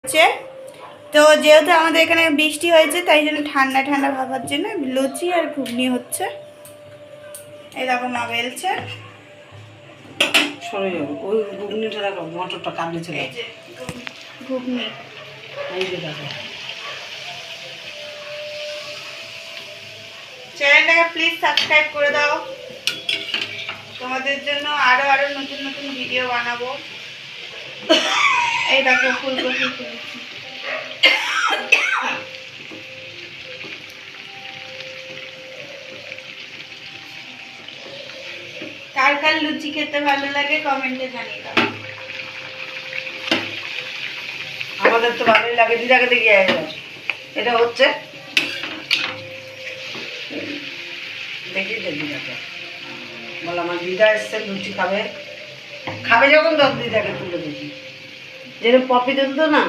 হচ্ছে তো যেহেতু আমাদের এখানে বৃষ্টি হয়েছে তাই জন্য ঠান্ডা ঠান্ডা ভাব হচ্ছে না, লুচি আর ঘুগনি হচ্ছে। এই দেখো মা বেলছে। সরে যাবো ওই ঘুগনিটা রাখো, মটরটা কাটলে চলে এই যে ঘুগনি। এই যে দেখো, চ্যানেলটাকে প্লিজ সাবস্ক্রাইব করে দাও, তোমাদের জন্য আরো আরো নতুন নতুন ভিডিও বানাবো। এই দেখো ফুলকপি তুলেছি। কার কার লুচি খেতে ভালো লাগে কমেন্টে জানিয়ে দাও। আমাদের তো ভালোই লাগে। দিদাকে দেখি এটা হচ্ছে, দেখি দিদাকে বল, আমার দিদা এসছে লুচি খাবে, খাবে যখন তখন দিদাকে তুলে দেখি, যেরকম পপি তুলতো না।